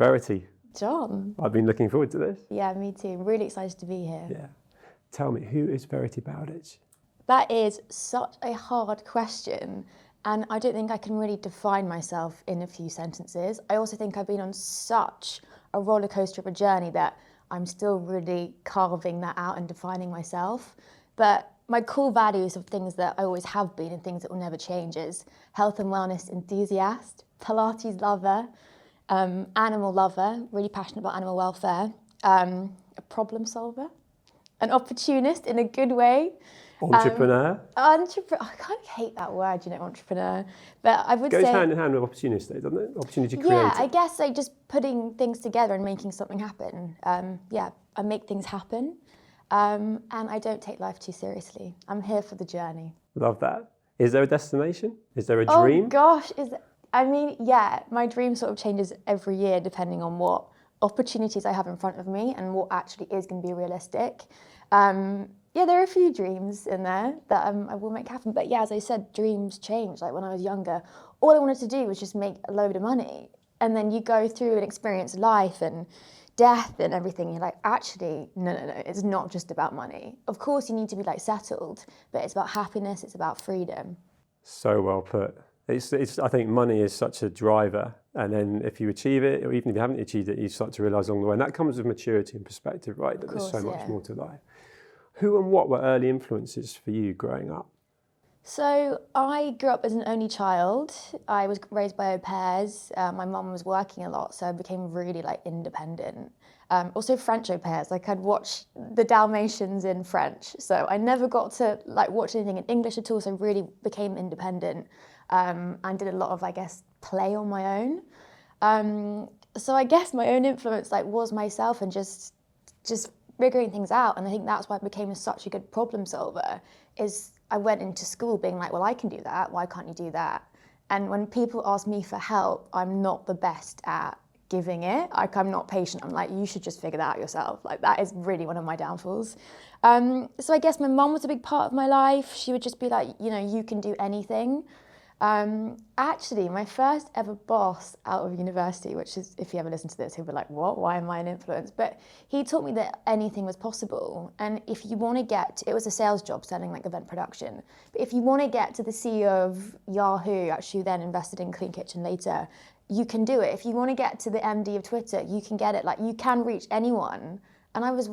Verity, John. I've been looking forward to this. Yeah, me too. Really excited to be here. Yeah. Tell me, who is Verity Bowditch? That is such a hard question. And I don't think I can really define myself in a few sentences. I also think I've been on such a roller coaster of a journey that I'm still really carving that out and defining myself. But my core values of things that I always have been and things that will never change is health and wellness enthusiast, Pilates lover, animal lover, really passionate about animal welfare, a problem solver, an opportunist in a good way. Entrepreneur? I kind of hate that word, entrepreneur. But I would say... Goes hand in hand with opportunist, though, doesn't it? Opportunity creator. Yeah, I guess like just putting things together and making something happen. I make things happen. And I don't take life too seriously. I'm here for the journey. Love that. Is there a destination? Is there a dream? Oh gosh, my dream sort of changes every year depending on what opportunities I have in front of me and what actually is going to be realistic. There are a few dreams in there that I will make happen. But yeah, as I said, dreams change. Like when I was younger, all I wanted to do was just make a load of money. And then you go through and experience life and death and everything. And you're like, actually, no, it's not just about money. Of course, you need to be like settled, but it's about happiness. It's about freedom. So well put. I think money is such a driver. And then if you achieve it, or even if you haven't achieved it, you start to realise along the way. And that comes with maturity and perspective, right? That there's so much more to life. Who and what were early influences for you growing up? So I grew up as an only child. I was raised by au pairs. My mum was working a lot, so I became really independent. Also French au pairs, I'd watch the Dalmatians in French. So I never got to watch anything in English at all, so I really became independent and did a lot of, play on my own. So I guess my own influence was myself and just figuring things out. And I think that's why I became such a good problem solver, is I went into school being like, well, I can do that, why can't you do that? And when people ask me for help, I'm not the best at giving it. I'm not patient. I'm like, you should just figure that out yourself. That is really one of my downfalls. So I guess my mum was a big part of my life. She would just be like, you can do anything. Actually, my first ever boss out of university, which is, if you ever listen to this, he'll be like, what? Why am I an influence? But he taught me that anything was possible. And if you want to it was a sales job selling event production. But if you want to get to the CEO of Yahoo, actually then invested in Clean Kitchen later, you can do it. If you want to get to the MD of Twitter, you can get it. You can reach anyone. And I was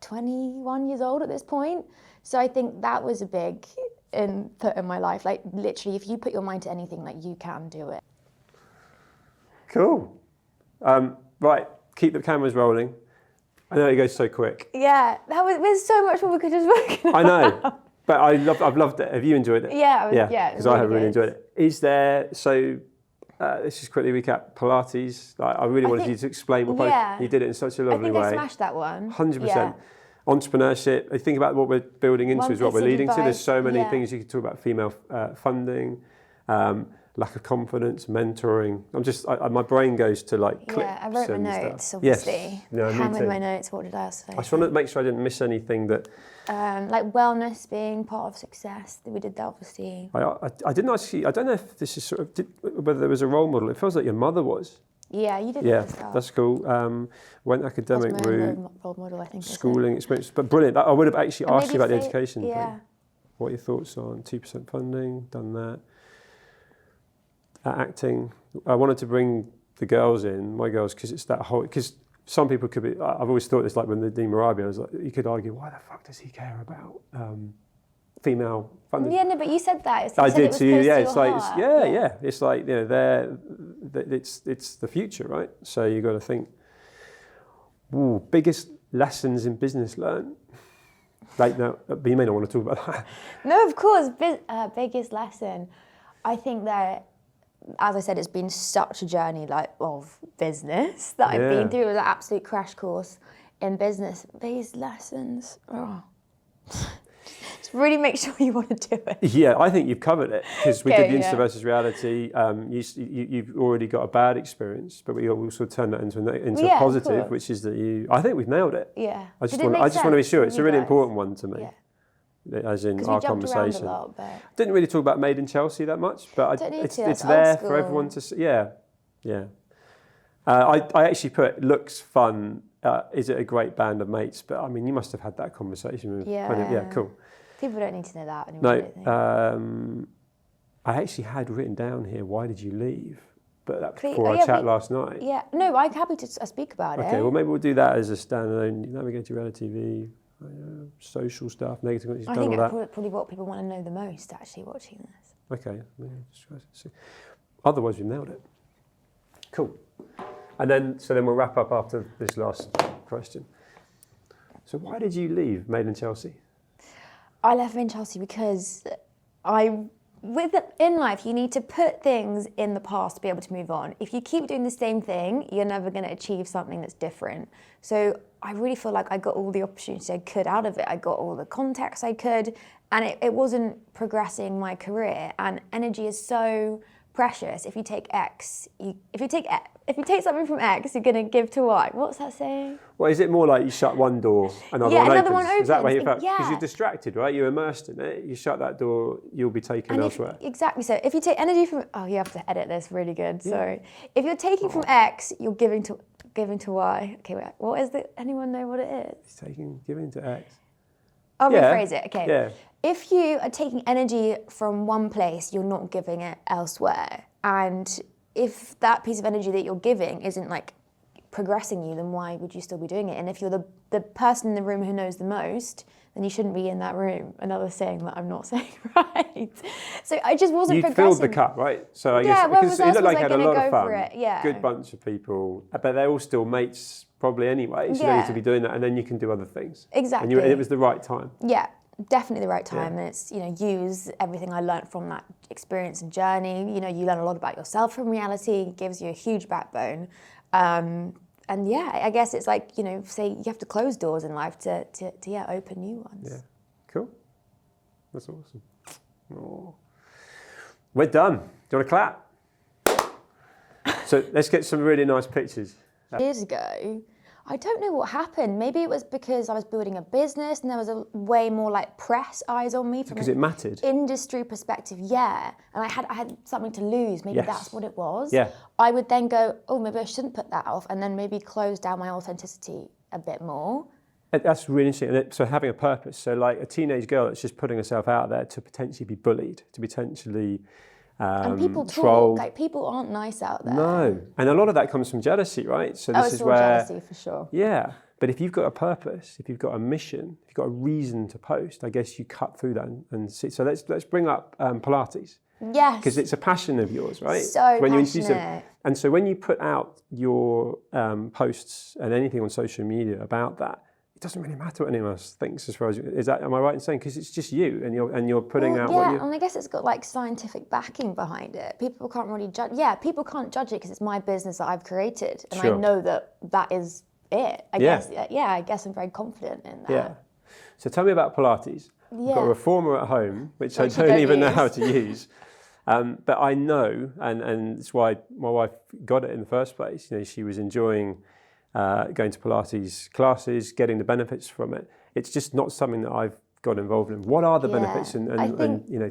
21 years old at this point. So I think that was a big input in my life. Literally, if you put your mind to anything, you can do it. Cool. Right, keep the cameras rolling. I know it goes so quick. Yeah, there's so much more we could have spoken about. I know, but I've loved it. Have you enjoyed it? Yeah, because I have really enjoyed it. Is there, let's just quickly recap, Pilates. I really wanted you to explain what Pilates, you did it in such a lovely way. I think I smashed that one. 100%. Yeah. Entrepreneurship, I think about what we're building into One is what we're piece of leading to. There's advice, so many things you could talk about: female funding, lack of confidence, mentoring. My brain goes to clips. Yeah, I wrote my notes, stuff. obviously. Yes, no, Hammered my notes. What did I say? I just wanted to make sure I didn't miss anything that. Wellness being part of success. We did that, obviously. I didn't actually. I don't know if this is whether there was a role model. It feels like your mother was. Yeah, you did. Yeah, that's cool. Went academic route. Role model, I think. Schooling experience, but brilliant. I would have actually asked you about the education yeah. thing. What are your thoughts on 2% funding? Done that. Acting. I wanted to bring the girls in, my girls, because it's that whole. Because some people could be. I've always thought this, when the Dean Morabi, I was like, you could argue, why the fuck does he care about female funding? Yeah, no, but you said that. I did to you. Yeah, it's yeah. It's it's the future, right? So you got to think. Ooh, biggest lessons in business learned. No, but you may not want to talk about that. No, of course. Biggest lesson. I think that, as I said, it's been such a journey of business that I've been through. It was an absolute crash course in business. Biggest lessons. Just really make sure you want to do it. Yeah, I think you've covered it, because we did the Insta versus reality. You've already got a bad experience, but we also turned that into a positive, which is that I think we've nailed it. Yeah. I just want to be sure. It's a really important one to me. Yeah. As in our conversation. Around a lot, but... Didn't really talk about Made in Chelsea that much, but it's there for everyone to see. Yeah. I actually put looks fun. Is it a great band of mates? But I mean, you must have had that conversation with. Yeah, cool. People don't need to know that anymore. No, I actually had written down here, why did you leave? But that was before our chat last night. Yeah, no, I'm happy to speak about it. Okay, well maybe we'll do that as a standalone. Navigate to reality TV, social stuff, negative. I think that's probably what people want to know the most, actually, watching this. Okay, otherwise we nailed it. Cool. And then we'll wrap up after this last question. So why did you leave Made in Chelsea? I left Made in Chelsea because in life, you need to put things in the past to be able to move on. If you keep doing the same thing, you're never going to achieve something that's different. So I really feel like I got all the opportunity I could out of it. I got all the contacts I could, and it wasn't progressing my career. And energy is so precious. If you take X, if you take something from X, you're going to give to Y. What's that saying? Well, is it more like you shut one door, another one opens? Is that why you felt? Because you're distracted, right? You're immersed in it. You shut that door, you'll be taken elsewhere. Exactly. So if you take energy from, you have to edit this really good. Yeah. Sorry. If you're taking from X, you're giving to Y. Okay, wait. What is it? Anyone know what it is? Giving to X. I'll rephrase it. Okay. Yeah. If you are taking energy from one place, you're not giving it elsewhere. And if that piece of energy that you're giving isn't like progressing you, then why would you still be doing it? And if you're the person in the room who knows the most, then you shouldn't be in that room. Another saying that I'm not saying right. So I just wasn't progressing. You filled the cup, right? So I guess because you looked like you had a lot of fun. Yeah. Good bunch of people, but they're all still mates probably anyway. So you need to be doing that, and then you can do other things. Exactly. And it was the right time. Yeah. Definitely the right time, and it's use everything I learned from that experience and journey. You learn a lot about yourself from reality. It gives you a huge backbone, and I guess it's like say you have to close doors in life to open new ones. Yeah, cool. That's awesome. Oh. We're done. Do you want to clap? So let's get some really nice pictures. Years ago, I don't know what happened. Maybe it was because I was building a business and there was a way more like press eyes on me from because it mattered. Industry perspective, yeah. And I had something to lose. Maybe that's what it was. Yeah. I would then go, maybe I shouldn't put that off, and then maybe close down my authenticity a bit more. That's really interesting. So having a purpose. So like a teenage girl that's just putting herself out there to potentially be bullied, to potentially and people trolled. Like people aren't nice out there. No, and a lot of that comes from jealousy, right? So this is where jealousy for sure. Yeah, but if you've got a purpose, if you've got a mission, if you've got a reason to post, I guess you cut through that and see. So let's bring up Pilates. Yes, because it's a passion of yours, right? So when passionate. And so when you put out your posts and anything on social media about that, it doesn't really matter what anyone else thinks. As far as am I right in saying, because it's just you and you're putting out what you. Yeah, and I guess it's got like scientific backing behind it. People can't really judge. Yeah, people can't judge it because it's my business that I've created, and I know that is it. I guess I'm very confident in that. Yeah. So tell me about Pilates. I've got a reformer at home, which I don't even know how to use. But I know, and it's why my wife got it in the first place. She was enjoying going to Pilates classes, getting the benefits from it. It's just not something that I've got involved in. What are the benefits? And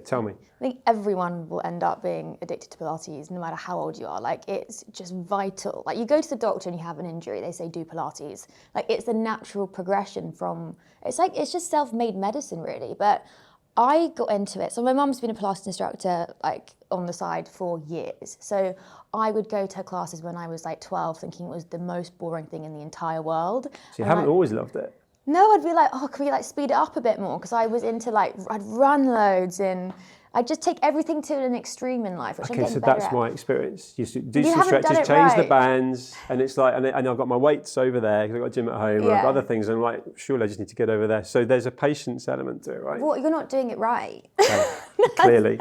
tell me. I think everyone will end up being addicted to Pilates, no matter how old you are. Like, it's just vital. Like, you go to the doctor and you have an injury, they say do Pilates. Like, it's the natural progression from. It's just self-made medicine, really. But I got into it. So my mum's been a Pilates instructor, like, on the side for years. So I would go to her classes when I was like 12, thinking it was the most boring thing in the entire world. So you haven't always loved it? No, I'd be like, can we like speed it up a bit more? Because I was into like, I'd run loads and I'd just take everything to an extreme in life, which I'm getting better at. That's my experience. You do some stretches, change the bands, and it's like, and I've got my weights over there because I've got a gym at home, and I've got other things, and I'm like, surely I just need to get over there. So there's a patience element to it, right? Well, you're not doing it right. Clearly.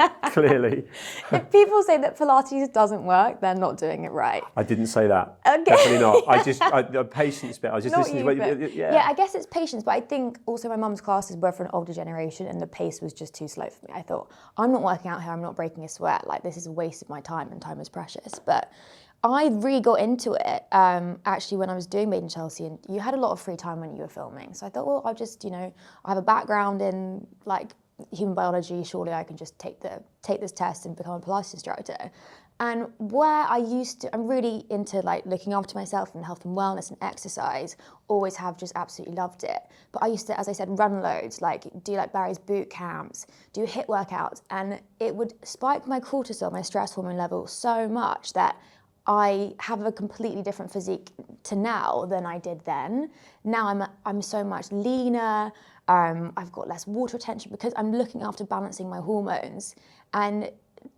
If people say that Pilates doesn't work, they're not doing it right. I didn't say that. Okay. Definitely not. The patience bit, I was just listening. Yeah, I guess it's patience, but I think also my mum's classes were for an older generation and the pace was just too slow for me. I thought, I'm not working out here, I'm not breaking a sweat, like this is a waste of my time and time is precious. But I really got into it actually when I was doing Made in Chelsea, and you had a lot of free time when you were filming. So I thought, well, I'll just, I have a background in like human biology, surely I can just take this test and become a Pilates instructor. And where I'm really into like looking after myself and health and wellness and exercise, always have just absolutely loved it. But I used to, as I said, run loads, like do like Barry's boot camps, do HIIT workouts, and it would spike my cortisol, my stress hormone level so much that I have a completely different physique to now than I did then. Now I'm so much leaner, I've got less water retention because I'm looking after balancing my hormones. And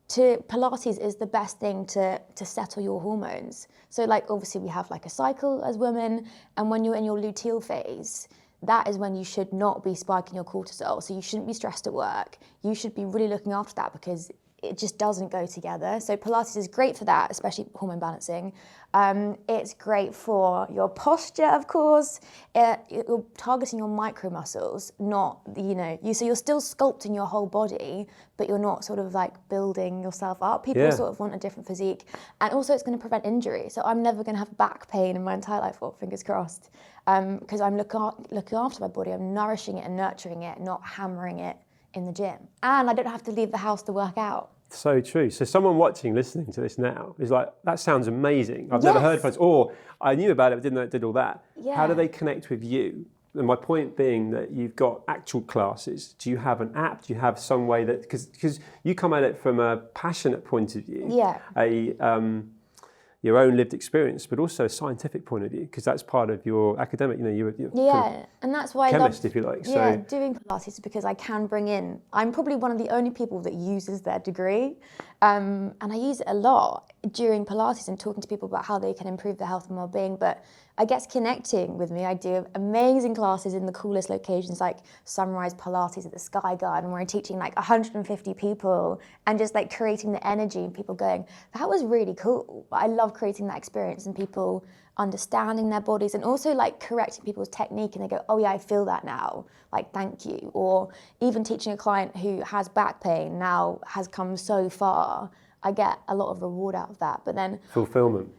Pilates is the best thing to settle your hormones. So like obviously we have like a cycle as women, and when you're in your luteal phase, that is when you should not be spiking your cortisol. So you shouldn't be stressed at work. You should be really looking after that because it just doesn't go together. So Pilates is great for that, especially hormone balancing. It's great for your posture, of course. You're targeting your micro muscles, not, so you're still sculpting your whole body, but you're not sort of like building yourself up. People sort of want a different physique. And also it's going to prevent injury. So I'm never going to have back pain in my entire life, or fingers crossed, because I'm looking after my body. I'm nourishing it and nurturing it, not hammering it in the gym. And I don't have to leave the house to work out. So true. So someone watching, listening to this now is like, that sounds amazing. I've never heard of it, or I knew about it, but didn't know it did all that. Yeah. How do they connect with you? And my point being that you've got actual classes. Do you have an app? Do you have some way that, because you come at it from a passionate point of view, your own lived experience, but also a scientific point of view, because that's part of your academic, you're and that's why chemist, I love, if you like. Yeah, doing Pilates, because I can bring in, I'm probably one of the only people that uses their degree, and I use it a lot during Pilates and talking to people about how they can improve their health and well-being. But I guess connecting with me, I do amazing classes in the coolest locations like Sunrise Pilates at the Sky Garden, where I'm teaching like 150 people and just like creating the energy and people going, that was really cool. I love creating that experience and people understanding their bodies and also like correcting people's technique, and they go, oh yeah, I feel that now, like thank you. Or even teaching a client who has back pain now has come so far. I get a lot of reward out of that. But then fulfillment,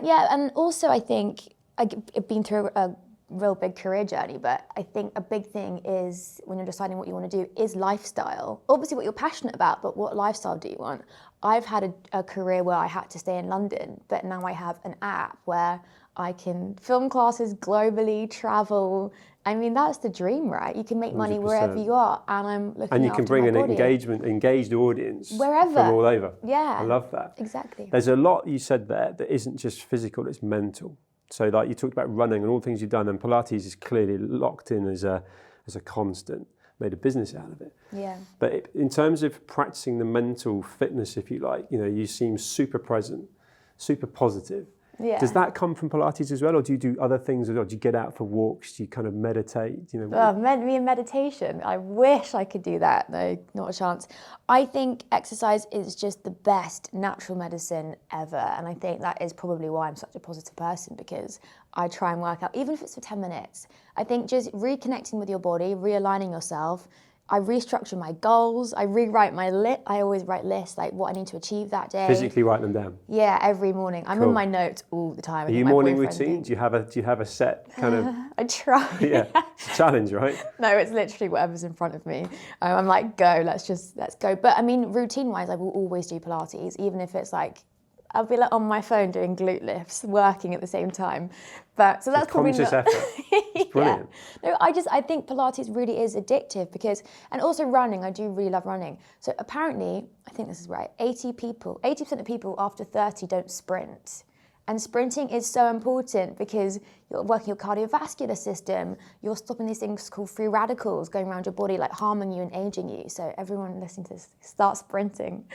yeah. And also I think I've been through a real big career journey, but I think a big thing is when you're deciding what you want to do is lifestyle. Obviously what you're passionate about, but what lifestyle do you want? I've had a career where I had to stay in London, but now I have an app where I can film classes globally, travel. I mean, that's the dream, right? You can make money 100%. Wherever you are, and I'm looking after my body. And you can bring an engaged audience wherever, from all over. Yeah, I love that. Exactly. There's a lot you said there that isn't just physical; it's mental. So, like you talked about running and all the things you've done, and Pilates is clearly locked in as a constant. Made a business out of it. Yeah. But in terms of practicing the mental fitness, if you like, you seem super present, super positive. Yeah. Does that come from Pilates as well, or do you do other things as well? Do you get out for walks? Do you kind of meditate? Me and meditation. I wish I could do that. No, not a chance. I think exercise is just the best natural medicine ever, and I think that is probably why I'm such a positive person, because I try and work out, even if it's for 10 minutes. I think just reconnecting with your body, realigning yourself. I restructure my goals. I rewrite my I always write lists, like what I need to achieve that day. Physically write them down. Yeah, every morning. I'm cool. in my notes all the time. Are you morning routine? Do you have a set kind of? I try. Yeah, it's a challenge, right? No, it's literally whatever's in front of me. I'm like, go. Let's go. But I mean, routine-wise, I will always do Pilates, even if it's like, I'll be like on my phone doing glute lifts, working at the same time. But so that's probably conscious not... effort. It's brilliant. Yeah. No, I think Pilates really is addictive because, and also running, I do really love running. So apparently, I think this is right, 80% of people after 30 don't sprint. And sprinting is so important because you're working your cardiovascular system, you're stopping these things called free radicals going around your body, like harming you and aging you. So everyone listening to this, start sprinting.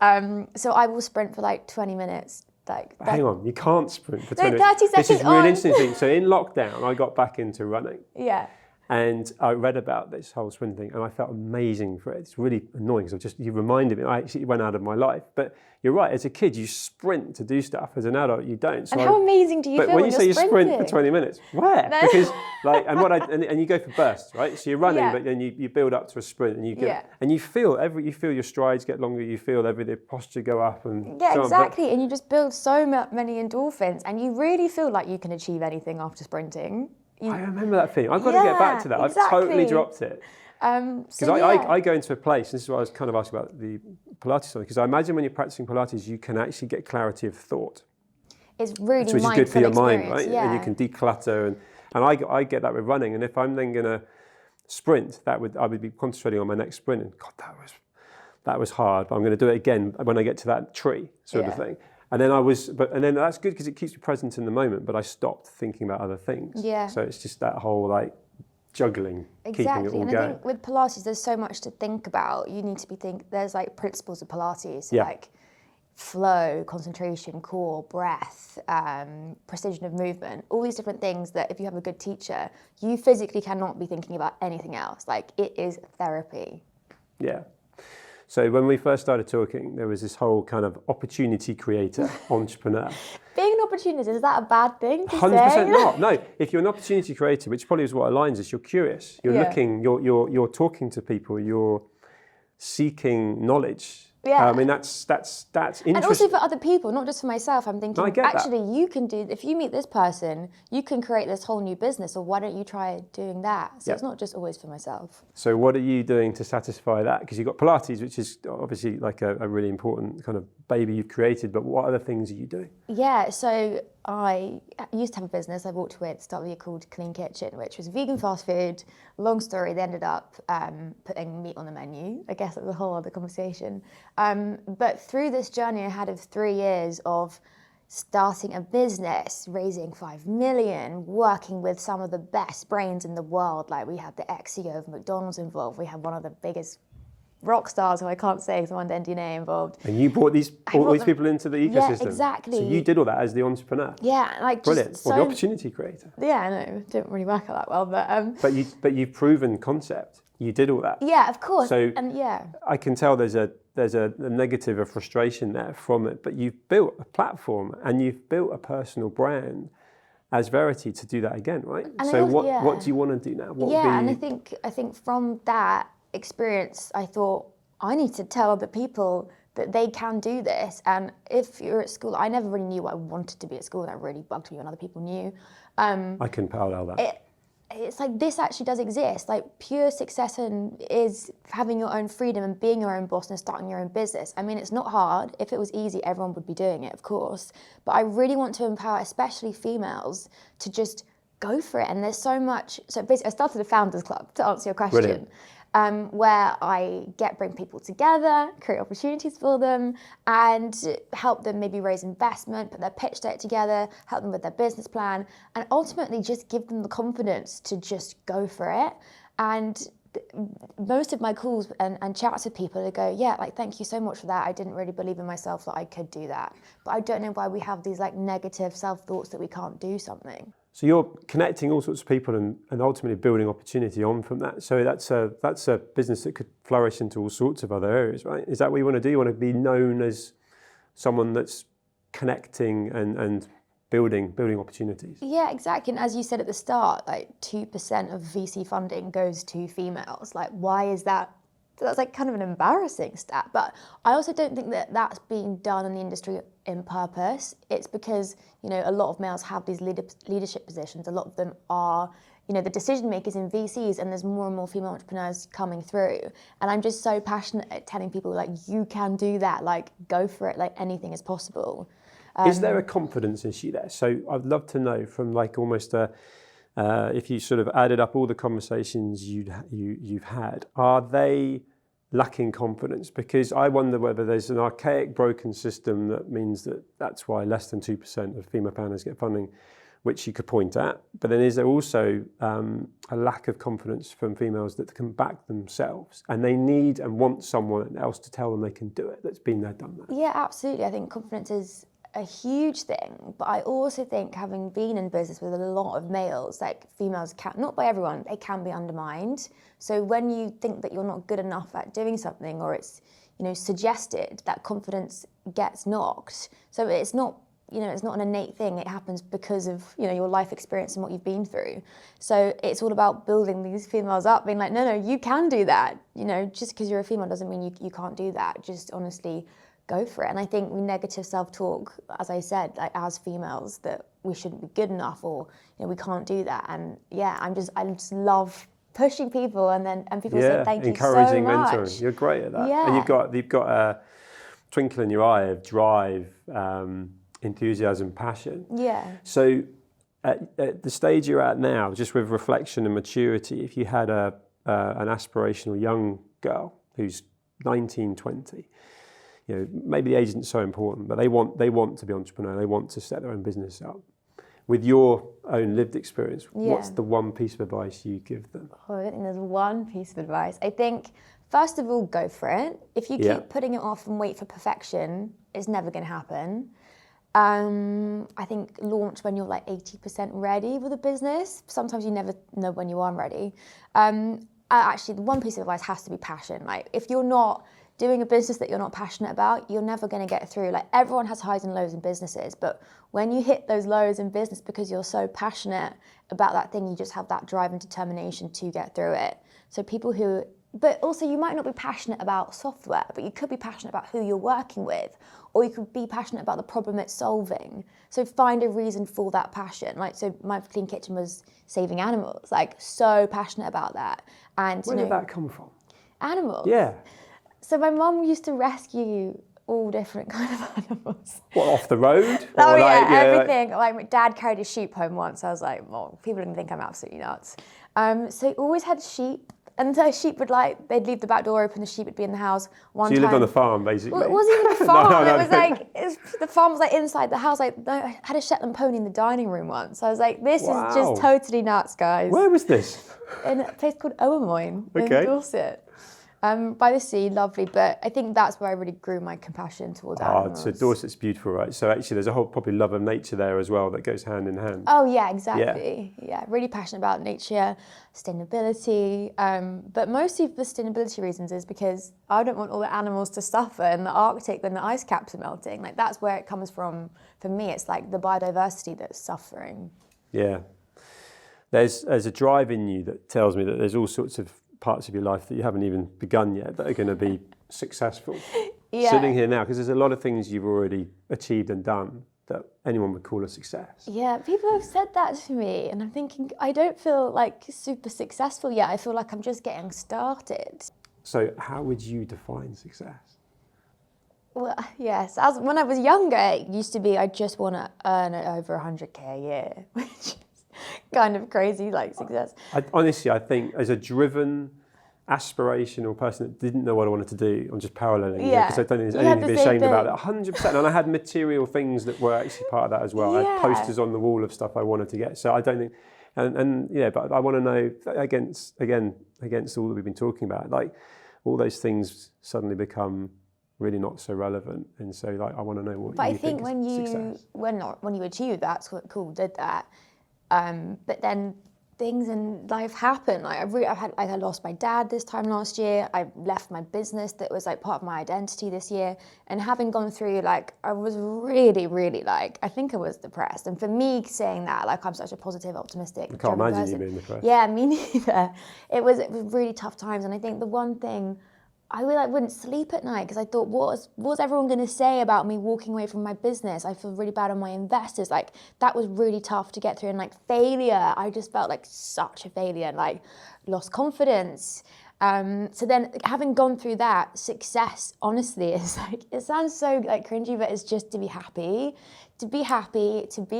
So I will sprint for like 20 minutes. Hang on, you can't sprint for 20 minutes. 30 seconds This is really interesting thing. So in lockdown, I got back into running. Yeah. And I read about this whole sprint thing, and I felt amazing for it. It's really annoying because you reminded me. I actually went out of my life. But you're right. As a kid, you sprint to do stuff. As an adult, you don't. So and how amazing do you feel when you say you sprinting? Sprint for 20 minutes, where? No. Because and you go for bursts, right? So you're running, but then you build up to a sprint, and you get and you feel your strides get longer. You feel the posture go up, and so exactly. And you just build so many endorphins, and you really feel like you can achieve anything after sprinting. I remember that thing. I've got to get back to that. Exactly. I've totally dropped it. Because I go into a place, and this is what I was kind of asking about the Pilates, because I imagine when you're practicing Pilates, you can actually get clarity of thought. It's really which is good for your mind, right? Yeah. And you can declutter, and I get that with running. And if I'm then going to sprint, I would be concentrating on my next sprint. And God, that was hard. But I'm going to do it again when I get to that tree, sort of thing. And then that's good because it keeps me present in the moment. But I stopped thinking about other things. Yeah. So it's just that whole like juggling, keeping it all going. I think with Pilates, there's so much to think about. You need to be there's like principles of Pilates, so like flow, concentration, core, breath, precision of movement, all these different things that if you have a good teacher, you physically cannot be thinking about anything else. Like, it is therapy. Yeah. So when we first started talking, there was this whole kind of opportunity creator, entrepreneur. Being an opportunist, is that a bad thing to 100% say? not. No, if you're an opportunity creator, which probably is what aligns us, you're curious, you're looking, you're talking to people, you're seeking knowledge. Yeah. I mean, that's interesting. And also for other people, not just for myself. I'm thinking, actually, that. you can do, if you meet this person, you can create this whole new business, or why don't you try doing that? So it's not just always for myself. So what are you doing to satisfy that? Because you've got Pilates, which is obviously like a really important kind of baby you've created, but what other things are you doing? Yeah, so I used to have a business I walked with, start with called Clean Kitchen, which was vegan fast food. Long story, they ended up putting meat on the menu. I guess that's a whole other conversation. But through this journey I had of 3 years of starting a business, raising 5 million, working with some of the best brains in the world. Like, we had the ex-CEO of McDonald's involved. We had one of the biggest rock stars, who I can't say because I want the NDA involved. And you brought all these people into the ecosystem. Yeah, exactly. So you did all that as the entrepreneur. Yeah, like brilliant. Or the opportunity creator. Yeah, I know, it didn't really work out that well, but but you've proven concept. You did all that. Yeah, of course. So and I can tell there's a negative of frustration there from it, but you've built a platform and you've built a personal brand as Verity to do that again, right? And so what do you want to do now? And I think from that experience, I thought, I need to tell other people that they can do this. And if you're at school, I never really knew what I wanted to be at school. That really bugged me when other people knew. I can parallel that. It's like, this actually does exist. Like, pure success is having your own freedom and being your own boss and starting your own business. I mean, it's not hard. If it was easy, everyone would be doing it, of course. But I really want to empower, especially females, to just go for it. And there's so much. So basically, I started a founders club, to answer your question. Brilliant. Where I bring people together, create opportunities for them, and help them maybe raise investment, put their pitch deck together, help them with their business plan, and ultimately just give them the confidence to just go for it. And most of my calls and chats with people, they go, yeah, like, thank you so much for that. I didn't really believe in myself that I could do that. But I don't know why we have these like negative self-thoughts that we can't do something. So you're connecting all sorts of people and ultimately building opportunity on from that. So that's a business that could flourish into all sorts of other areas, right? Is that what you want to do? You want to be known as someone that's connecting and building opportunities. Yeah, exactly. And as you said at the start, like 2% of VC funding goes to females. Like, why is that? That's like kind of an embarrassing stat. But I also don't think that that's being done in the industry in purpose. It's because, you know, a lot of males have these leadership positions. A lot of them are, you know, the decision makers in VCs, and there's more and more female entrepreneurs coming through. And I'm just so passionate at telling people, like, you can do that, like, go for it, like, anything is possible. Is there a confidence issue there? So I'd love to know from like almost if you sort of added up all the conversations you've had, are they lacking confidence? Because I wonder whether there's an archaic, broken system that means that's why less than 2% of female founders get funding, which you could point at. But then is there also a lack of confidence from females that can back themselves, and they need and want someone else to tell them they can do it, that's been there, done that? Yeah, absolutely. I think confidence is a huge thing, but I also think, having been in business with a lot of males, like, females can, not by everyone, they can be undermined. So when you think that you're not good enough at doing something, or it's, you know, suggested, that confidence gets knocked. So it's not, you know, it's not an innate thing. It happens because of, you know, your life experience and what you've been through. So it's all about building these females up, being like, no, you can do that. You know, just because you're a female doesn't mean you can't do that. Just honestly go for it. And I think we negative self-talk, as I said, like, as females, that we shouldn't be good enough, or, you know, we can't do that. And yeah, I just love pushing people and people say thank you so encouraging much. mentoring. You're great at that. Yeah. And you've got a twinkle in your eye of drive, enthusiasm, passion. Yeah. So at the stage you're at now, just with reflection and maturity, if you had an aspirational young girl who's 19, 20, maybe the age isn't so important, but they want to be entrepreneur, they want to set their own business up. With your own lived experience, what's the one piece of advice you give them? Oh, I don't think there's one piece of advice. I think, first of all, go for it. If you keep putting it off and wait for perfection, it's never going to happen. I think launch when you're like 80% ready with a business. Sometimes you never know when you are ready. Actually, the one piece of advice has to be passion. Like, if you're not doing a business that you're not passionate about, you're never going to get through. Like, everyone has highs and lows in businesses, but when you hit those lows in business because you're so passionate about that thing, you just have that drive and determination to get through it. So but also you might not be passionate about software, but you could be passionate about who you're working with, or you could be passionate about the problem it's solving. So find a reason for that passion. Like, so my clean kitchen was saving animals, like so passionate about that. And where did that come from? Animals. Yeah. So my mum used to rescue all different kind of animals. What, off the road? Oh yeah, everything. Like my dad carried a sheep home once. I was like, well, people are gonna think I'm absolutely nuts. So he always had sheep. And so sheep they'd leave the back door open, the sheep would be in the house. So you lived on the farm, basically? Well, it wasn't even a farm. No. It was like, the farm was like inside the house. Like, I had a Shetland pony in the dining room once. I was like, this is just totally nuts, guys. Where was this? In a place called Owermoyne in Dorset. By the sea, lovely, but I think that's where I really grew my compassion towards animals. So Dorset's beautiful, right? So actually there's a whole probably love of nature there as well that goes hand in hand. Oh yeah, exactly. Yeah, really passionate about nature, sustainability, but mostly for sustainability reasons is because I don't want all the animals to suffer in the Arctic when the ice caps are melting. Like, that's where it comes from. For me, it's like the biodiversity that's suffering. Yeah. There's a drive in you that tells me that there's all sorts of parts of your life that you haven't even begun yet that are going to be successful. Sitting here now, because there's a lot of things you've already achieved and done that anyone would call a success. Yeah, people have said that to me, and I'm thinking, I don't feel like super successful yet. I feel like I'm just getting started. So how would you define success? Well, yes, when I was younger, it used to be I just want to earn over 100k a year, which is kind of crazy, like, success. Honestly, I think as a driven, aspirational person that didn't know what I wanted to do, I'm just paralleling it, because I don't think there's anything to be ashamed about it. 100%. And I had material things that were actually part of that as well. I had posters on the wall of stuff I wanted to get. So I don't think, but I want to know, against all that we've been talking about, like, all those things suddenly become really not so relevant, and so like I want to know what. But you think when you achieve that's what cool did that. But then things in life happen. Like I lost my dad this time last year. I left my business that was like part of my identity this year. And having gone through, like, I was really, really, like, I think I was depressed. And for me saying that, like, I'm such a positive, optimistic, I can't imagine you being depressed. Yeah, me neither. It was really tough times. And I think the one thing, I wouldn't sleep at night because I thought, what was everyone going to say about me walking away from my business? I feel really bad on my investors. Like, that was really tough to get through. And like failure, I just felt like such a failure, and like lost confidence. So then having gone through that, success, honestly, is like, it sounds so like cringy, but it's just to be happy, to be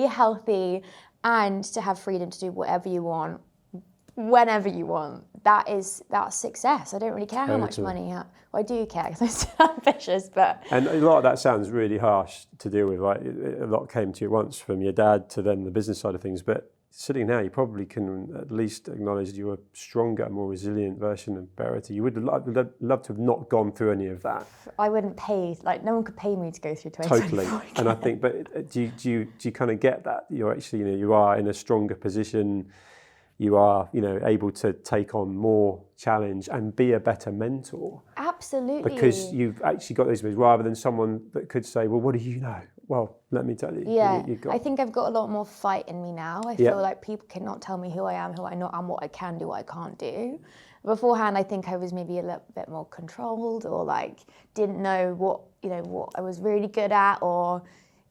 healthy, and to have freedom to do whatever you want, whenever you want. That's success. I don't really care how much money you have. Well, I do care because I'm still ambitious, but... And a lot of that sounds really harsh to deal with, right? A lot came to you at once, from your dad to then the business side of things, but sitting now, you probably can at least acknowledge that you're a stronger, more resilient version of Verity. You would love to have not gone through any of that. I wouldn't pay, like, no one could pay me to go through 2024. Totally. And I think, but do you kind of get that? You're actually, you are in a stronger position. You are, able to take on more challenge and be a better mentor. Absolutely. Because you've actually got those moves, rather than someone that could say, well, what do you know? Well, let me tell you. Yeah, I think I've got a lot more fight in me now. I feel like people cannot tell me who I am, who I'm not, and what I can do, what I can't do. Beforehand, I think I was maybe a little bit more controlled, or like didn't know what I was really good at, or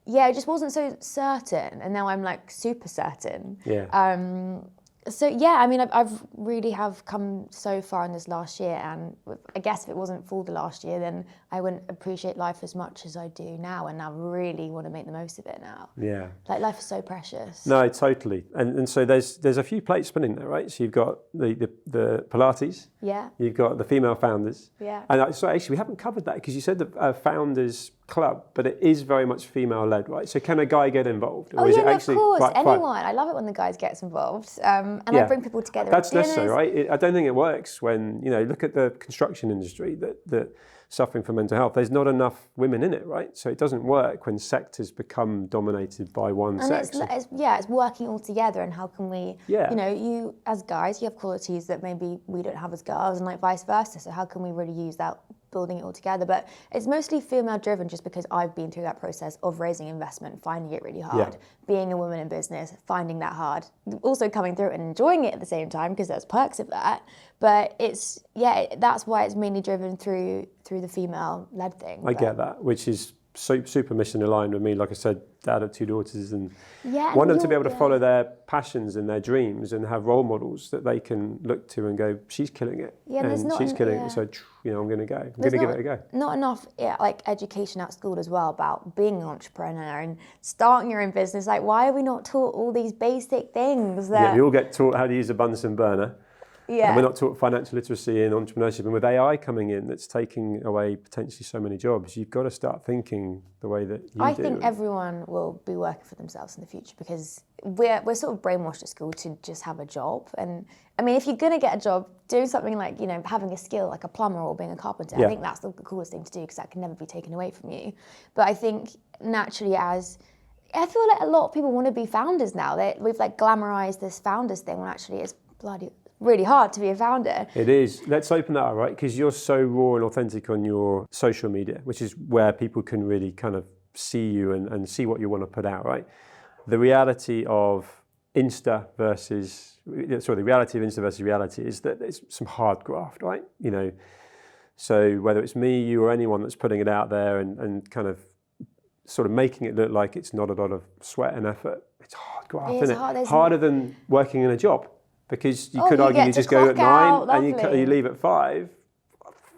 I just wasn't so certain. And now I'm like super certain. Yeah. So yeah, I mean, I've really have come so far in this last year, and I guess if it wasn't for the last year, then I wouldn't appreciate life as much as I do now, and I really want to make the most of it now. Yeah. Like, life is so precious. No, totally. And so there's a few plates spinning there, right? So you've got the Pilates. Yeah. You've got the female founders. Yeah. And so actually we haven't covered that because you said the founders club, but it is very much female led, right? So can a guy get involved? Or Oh is yeah, it no, of actually course, quite anyone. fun? I love it when the guys gets involved, and I bring people together. That's necessary, right? I don't think it works when, look at the construction industry that suffering from mental health. There's not enough women in it, right? So it doesn't work when sectors become dominated by one sex. It's working all together, and how can we, Yeah. You as guys, you have qualities that maybe we don't have as girls, and like vice versa. So how can we really use that, building it all together? But it's mostly female driven, just because I've been through that process of raising investment, finding it really hard, being a woman in business, finding that hard, also coming through and enjoying it at the same time, because there's perks of that. But that's why it's mainly driven through the female led thing. I get that, which is super mission aligned with me. Like I said, dad of 2 daughters, and want them to be able to follow their passions and their dreams and have role models that they can look to and go, she's killing it. Yeah, and she's killing it. So, I'm going to go. I'm going to give it a go. Not enough education at school as well about being an entrepreneur and starting your own business. Like, why are we not taught all these basic things? We all get taught how to use a Bunsen burner. Yeah. And we're not taught financial literacy and entrepreneurship. And with AI coming in, that's taking away potentially so many jobs, you've got to start thinking the way that you do. I think everyone will be working for themselves in the future, because we're sort of brainwashed at school to just have a job. And I mean, if you're going to get a job, doing something like, having a skill like a plumber or being a carpenter, I think that's the coolest thing to do, because that can never be taken away from you. But I think naturally, I feel like a lot of people want to be founders now. We've glamorized this founders thing, when actually it's bloody really hard to be a founder. It is. Let's open that up, right? Because you're so raw and authentic on your social media, which is where people can really kind of see you and see what you want to put out, right? The reality of Insta versus reality is that it's some hard graft, right? So whether it's me, you, or anyone that's putting it out there and kind of sort of making it look like it's not a lot of sweat and effort, it's hard graft, isn't it? Harder than working in a job. Because you could argue you just go at 9 and you leave at 5.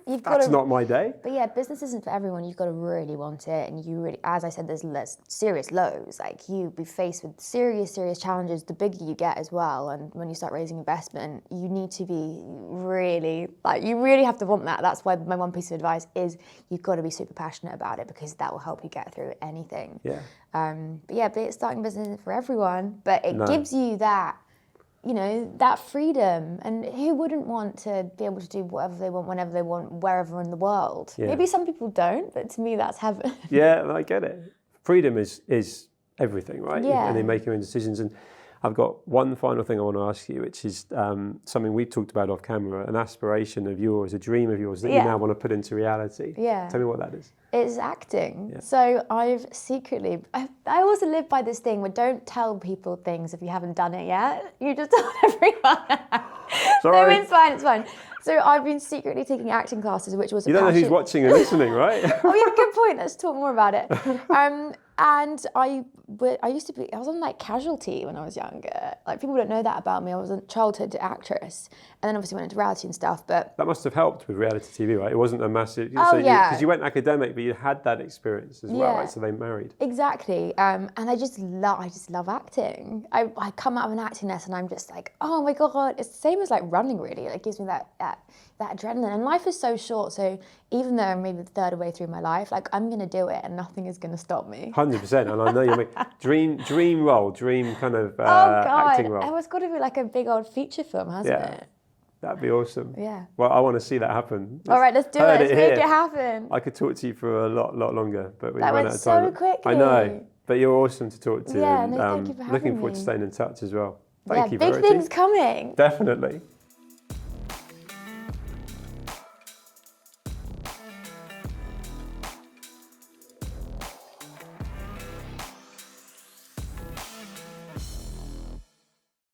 That's not my day. But yeah, business isn't for everyone. You've got to really want it. And you really, as I said, there's less serious lows. Like, you be faced with serious challenges the bigger you get as well. And when you start raising investment, you need to be really, you really have to want that. That's why my one piece of advice is you've got to be super passionate about it, because that will help you get through anything. Yeah. But starting business isn't for everyone. But it gives you that, that freedom. And who wouldn't want to be able to do whatever they want, whenever they want, wherever in the world? Yeah. Maybe some people don't, but to me, that's heaven. Yeah, I get it. Freedom is everything, right? Yeah. And they make your own decisions. And I've got one final thing I want to ask you, which is something we talked about off camera, an aspiration of yours, a dream of yours that you now want to put into reality. Yeah. Tell me what that is. It's acting. Yeah. So I've secretly, I also live by this thing where don't tell people things if you haven't done it yet. You just tell everyone. Sorry. No, it's fine. So I've been secretly taking acting classes, which was You don't know who's watching and listening, right? Oh yeah, good point. Let's talk more about it. And I was on Casualty when I was younger. People don't know that about me. I was a childhood actress, and then obviously went into reality and stuff. But that must have helped with reality TV, right? It wasn't a massive. Because you went academic, but you had that experience as well, right? So they married. Exactly. And I just love acting. I come out of an acting lesson and I'm just like, oh my god, it's the same as running really. It gives me that adrenaline. And life is so short, so even though I'm maybe the third way through my life, I'm gonna do it and nothing is gonna stop me. 100%. And I know you make dream kind of acting role. Oh, it's got to be a big old feature film, hasn't it? That'd be awesome. Yeah. Well, I want to see that happen. All right, let's do it. Let's make it happen. I could talk to you for a lot longer, but we ran out of time. That went so quickly. I know, but you're awesome to talk to. Yeah, thank you for having looking forward me. to staying in touch as well. Thank you, big Verity. things coming. Definitely.